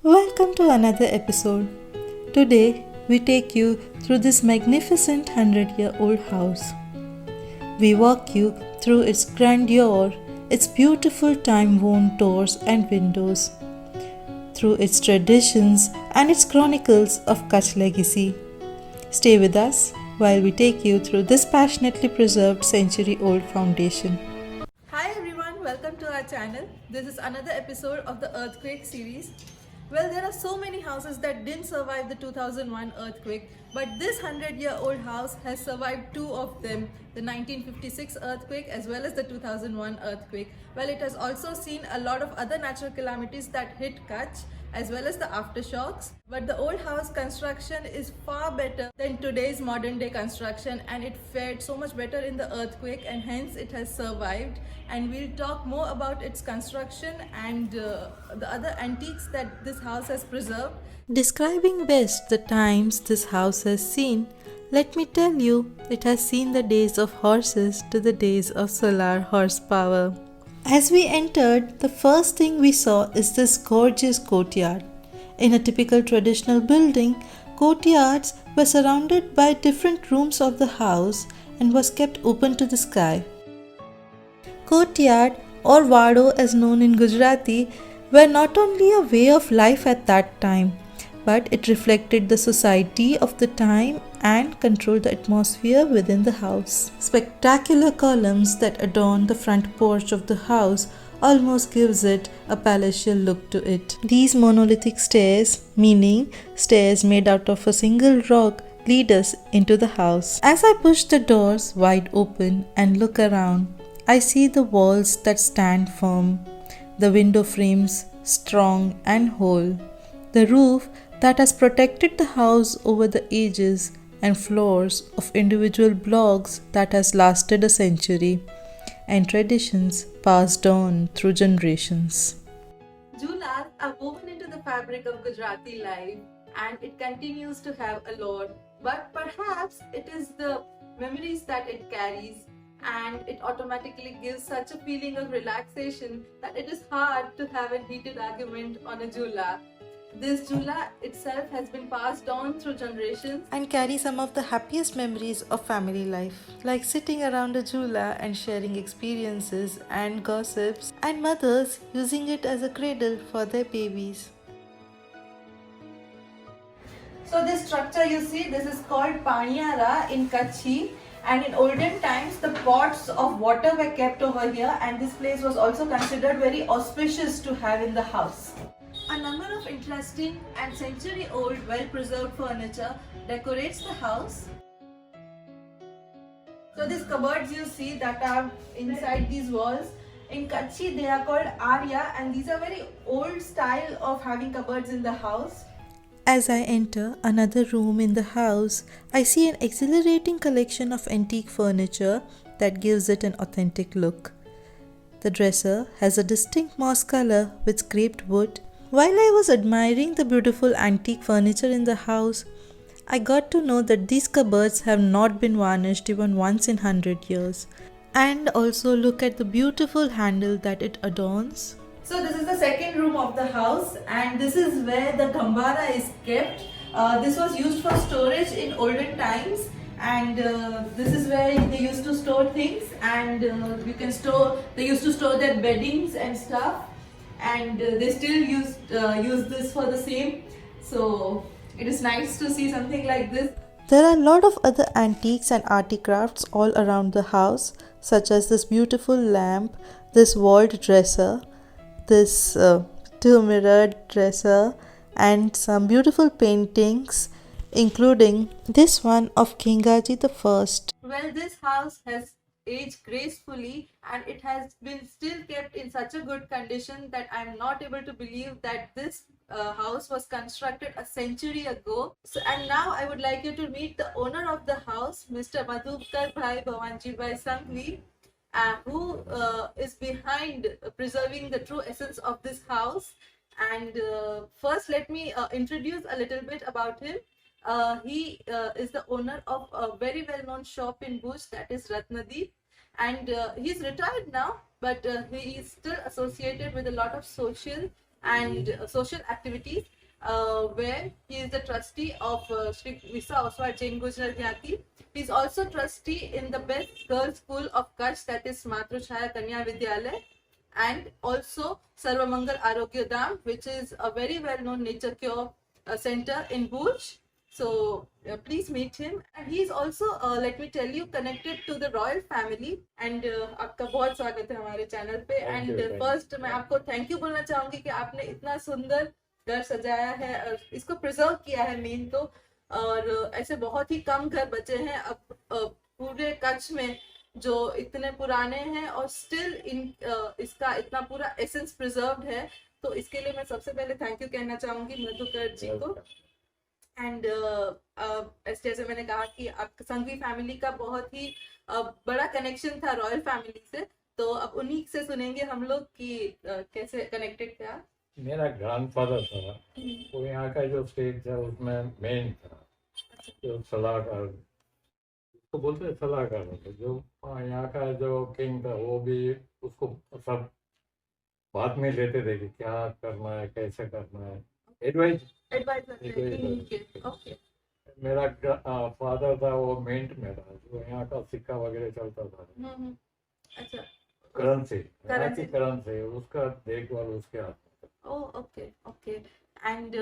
Welcome to another episode. Today, we take you through this magnificent 100-year-old house. We walk you through its grandeur, its beautiful time-worn doors and windows, through its traditions and its chronicles of Kutch legacy. Stay with us while we take you through this passionately preserved century-old foundation. Hi everyone, welcome to our channel. This is another episode of the Earthquake series. Well, there are so many houses that didn't survive the 2001 earthquake, but this 100-year-old house has survived two of them, the 1956 earthquake as well as the 2001 earthquake. Well, it has also seen a lot of other natural calamities that hit Kutch as well as the aftershocks. But the old house construction is far better than today's modern day construction, and it fared so much better in the earthquake and hence it has survived. And we'll talk more about its construction and the other antiques that this house has preserved. Describing best the times this house has seen, let me tell you, it has seen the days of horses to the days of solar horsepower. As we entered, the first thing we saw is this gorgeous courtyard. In a typical traditional building, courtyards were surrounded by different rooms of the house and was kept open to the sky. Courtyard, or Wado as known in Gujarati, were not only a way of life at that time, but it reflected the society of the time and controlled the atmosphere within the house. Spectacular columns that adorn the front porch of the house almost gives it a palatial look to it. These monolithic stairs, meaning stairs made out of a single rock, lead us into the house. As I push the doors wide open and look around, I see the walls that stand firm, the window frames strong and whole, the roof that has protected the house over the ages, and floors of individual blocks that has lasted a century, and traditions passed on through generations. Jhulas are woven into the fabric of Gujarati life, and it continues to have a lore. But perhaps it is the memories that it carries, and it automatically gives such a feeling of relaxation that it is hard to have a heated argument on a jhula. This jhula itself has been passed on through generations and carries some of the happiest memories of family life, like sitting around a jhula and sharing experiences and gossips, and mothers using it as a cradle for their babies. So this structure you see, this is called Paniyara in Kutchi, and in olden times the pots of water were kept over here, and this place was also considered very auspicious to have in the house. A number of interesting and century-old well-preserved furniture decorates the house. So these cupboards you see that are inside these walls, in Kutchi they are called Arya, and these are very old style of having cupboards in the house. As I enter another room in the house, I see an exhilarating collection of antique furniture that gives it an authentic look. The dresser has a distinct moss color with scraped wood. While I was admiring the beautiful antique furniture in the house, I got to know that these cupboards have not been varnished even once in 100 years. And also look at the beautiful handle that it adorns. So this is the second room of the house, and this is where the gambara is kept. This was used for storage in olden times, and this is where they used to store things, and they used to store their beddings and stuff, and they still use this for the same. So it is nice to see something like this. There are a lot of other antiques and articrafts all around the house, such as this beautiful lamp, this walled dresser, this two-mirrored dresser, and some beautiful paintings, including this one of Kingaji the First. Well, this house has aged gracefully, and it has been still kept in such a good condition that I am not able to believe that this house was constructed a century ago. So, and now I would like you to meet the owner of the house, Mr. Madhukar Bhai Bhavanji Bhai Sanghvi, who is behind preserving the true essence of this house. And first, let me introduce a little bit about him. He is the owner of a very well-known shop in Bhuj, that is Ratnadeep, and he's retired now, but he is still associated with a lot of social and social activities, where he is the trustee of Shri Visa Oswald Jain Gujar Jnati. He is also trustee in the best girls school of Kutch, that is Matruchaya Kanya Vidyalaya, and also Sarvamangal Arogya Dham, which is a very well-known nature cure center in Bhuj. So please meet him. And he is also, let me tell you, connected to the royal family. And आपका बहुत स्वागत है हमारे channel पे. And first मैं आपको thank you बोलना चाहूंगी कि आपने इतना सुंदर घर सजाया है और इसको प्रिजर्व किया है मेन तो. और ऐसे बहुत ही कम घर बचे हैं अब पूरे कच्छ में जो इतने पुराने हैं और स्टिल इसका इतना पूरा एसेंस प्रिजर्व्ड है. तो इसके लिए मैं सबसे पहले थैंक यू कहना चाहूंगी मधुकर जी को. एंड जैसे मैंने कहा कि आप संघवी फैमिली का बहुत ही बड़ा कनेक्शन था रॉयल फैमिली से, तो अब उन्हीं से सुनेंगे हम लोग कि कैसे कनेक्टेड थे आप. मेरा ग्रैंडफादर था, वो यहाँ का जो स्टेट था उसमें मेन था, जो सलाहकार, उसको बोलते सलाहकार होते, जो यहाँ का जो किंग था वो भी उसको सब बात में लेते थे कि क्या करना है, कैसे करना है, एडवाइस. ओके. मेरा फादर था वो मिंट में था, जो यहाँ का सिक्का वगैरह चलता था. अच्छा. करेंसी उसका देखभाल उसके हाथ में. Okay okay. एंड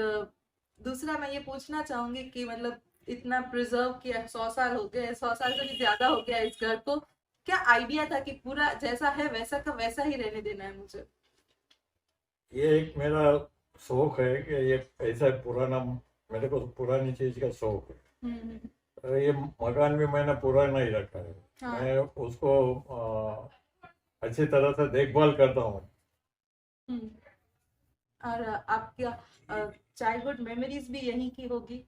दूसरा मैं ये पूछना चाहूंगी कि मतलब इतना प्रिजर्व किया, 100 साल हो गए, 100 साल से भी ज्यादा हो गया इस घर को, क्या आइडिया था कि पूरा जैसा है वैसा का वैसा ही रहने देना है मुझे? ये एक मेरा शौक है कि ये ऐसा पुराना, मेरे को पुरानी चीज का शौक है. ये मकान भी मैंने पुराना ही रखा है. हाँ. मैं उसको अच्छी तरह से देखभाल करता हूँ. और आपका चाइल्डहुड मेमोरीज भी यहीं की होगी.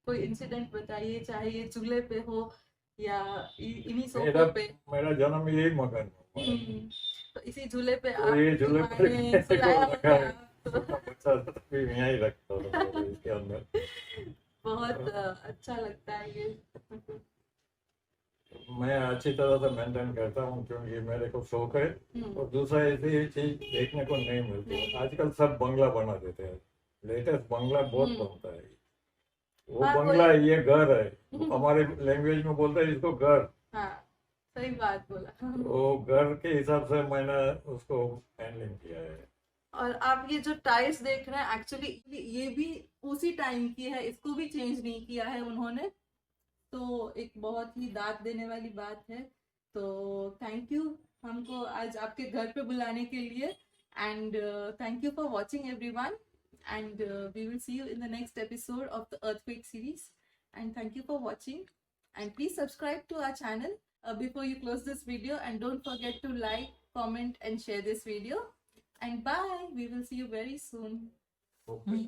कोई इंसिडेंट बताइए, चाहे ये चूल्हे पे हो या इन्हीं सोफों पे. मेरा जन्म यही मकान में, तो इसी झूले पे तो ये झूले पे रखा है. बच्चा भी यहीं रखता हूँ इसके अंदर. बहुत अच्छा लगता है ये. मैं अच्छी तरह से मेंटेन करता हूँ क्योंकि मेरे को शौक है. और दूसरा ऐसी चीज देखने को नहीं मिलती. आजकल सब बंगला बना देते हैं, लेटेस्ट बंगला बहुत बनता है. वो बंगला ये घर है, हमारे लैंग्वेज में बोलते हैं इसको घर. सही बात बोला. वो घर के हिसाब से मैंने उसको हैंडलिंग किया है. और आप ये जो टाइल्स देख रहे हैं एक्चुअली ये भी उसी टाइम की है, इसको भी चेंज नहीं किया है उन्होंने. तो एक बहुत ही दाद देने वाली बात है. तो थैंक यू हमको आज आपके घर पे बुलाने के लिए. And thank you for watching everyone. And we will see you in the next episode of the Earthquake series. And thank you for watching. And please subscribe to our channel before you close this video. And don't forget to like, comment, and share this video. And bye. We will see you very soon. Okay.